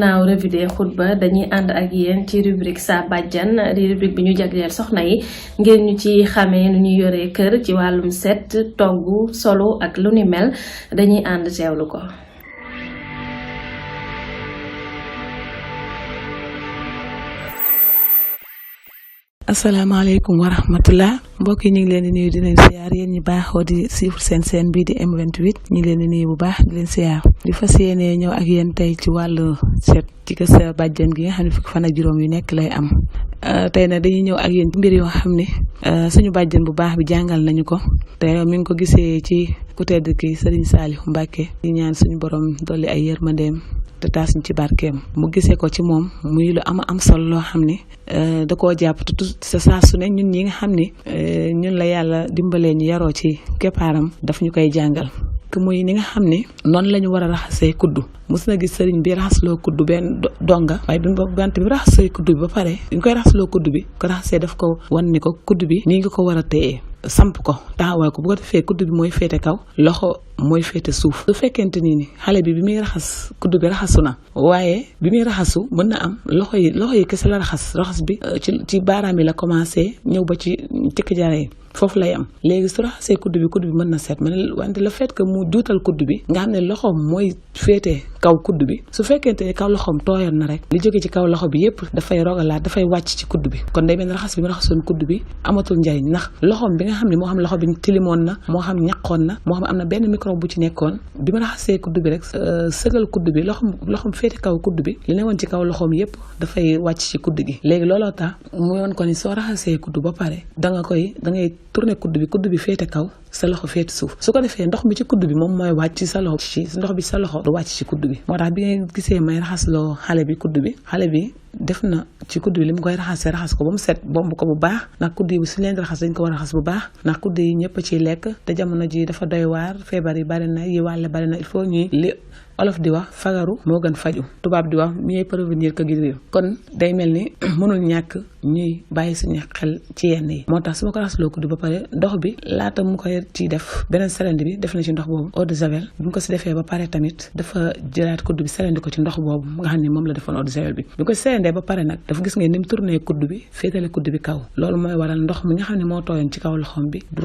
naaw revue de xutba dañuy ànd ak yéen ci rubrique sa bàjjan di rubrique bi ñu jagleel soxna yi ngir ñu ci xamee nu ñuy yoree kër ci wàllum set togg solo ak lu ni mel dañuy ànd teewlu ko. asalaamaaleykum wa rahmatullah mbokk yi ñu ngi leen di nuyu di leen siyaar yéen ñi baaxoo di suivre seen chaîne bii di M28 ñu ngi leen di nuyu bu baax di leen siyaar di fas yéene ñëw ak yéen tey ci wàllu set ci kër sa bàjjan gi nga xam ne fukki fan ak juróom yu nekk lay am tey nag dañuy ñëw ak yéen ci mbir yoo xam ne suñu bàjjan bu baax bi jàngal nañu ko te mi ngi ko gisee ci ku tedd ki Serigne Saliou Mbacké di ñaan suñu borom dolli ay yërmandeem te taas ñu ci barkeem mu gisee ko ci moom muy lu am solo loo xam ne da koo jàpp te sa saa su ne ñun ñi nga xam ne ñun la yàlla dimbalee ñu yaroo ci keppaaram daf ñu koy jàngal que muy ni nga xam ne noonu la ñu war a raxasee kuddu mos na gis sëriñ bi raxasloo kuddu benn donga waaye bi bant bi raxasee kuddu bi ba pare bi ñu koy raxasloo kuddu bi ko raxasee daf ko wan ni ko kuddu bi nii nga ko war a téye samp ko taxawal ko bu ko defee kuddu bi mooy féete kaw loxo mooy féete suuf su fekkente ni xale bi muy raxas kuddu bi raxasu na waaye bi muy raxasu mën na am loxo yi kese la raxas bi ci baaraam yi la commencé ñëw ba ci tikk jare yi foofu lay am léegi su raxasee kuddu bi mën na set wante le fait que mu juutal kuddu bi nga xam ne loxoom mooy féete kaw kuddu bi su fekkente ne kaw loxoom tooyoon na rek li jóge ci kaw loxo bi yépp dafay rogalaat dafay wàcc ci kuddu bi kon day mel ne raxas bi mu raxasoon kuddu bi amatul njariñ ndax loxoom bi nga xam ne moo xam loxo bi tilimoon na moo xam ñaqoon na moo xam am na benn microbe bu ci nekkoon bi mu raxasee kuddu bi rek sëgal kuddu bi loxoom féete kaw kuddu bi li ne woon ci kaw loxoom yépp dafay wàcc ci kuddu gi léegi looloo tax mu yoon ko ni soo raxasee kuddu ba pare da ngay tourner kuddu bi féete kaw sa loxo féete suuf su ko defee ndox mi ci kuddu bi moom mooy wàcc ci sa loxo ci ndox bi sa loxo du wàcc ci kuddu bi moo tax bi ngeen gisee may raxasloo xale bi def na ci kuddu bi li mu koy raxas ko ba mu set bomb ko bu baax ndax kuddu yi su leen di raxas dañ ko war a raxas bu baax ndax kuddu yi ñëpp ciy lekk te jamono ji dafa doy waar feebar yi bari na yi wàlle bari na il faut ñuy li olof di wax fagaru moo gën faju tubaab di wax mieux prévenir que guérir kon day mel ni mënul ñàkk ñuy bàyyi suñu xel ci yenn yi moo tax su ma ko raxasloo kuddu ba pare ndox bi laata mu koy ci def beneen serende bi def na ci ndox boobu eau de javel bi mu ko si defee ba pare tamit dafa jëlaat kuddu bi serende ko ci ndox boobu nga xam ne moom la defoon eau de javel bi ko serende ba pare nag dafa gis nga ni mu tourné kuddu bi féetale kuddu bi kaw loolu mooy waral ndox mi nga xam ne moo tooyoon ci kaw loxoom bi du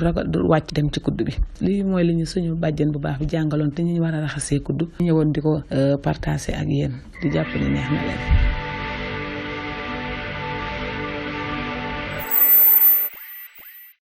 wàcc dem ci kuddu bi lii mooy li ñu suñu bàjjen bu baax bi jàngaloon te ñu war a raxasee kuddu ñëwoon di ko partagé ak yéen di jàpp ni neex na leen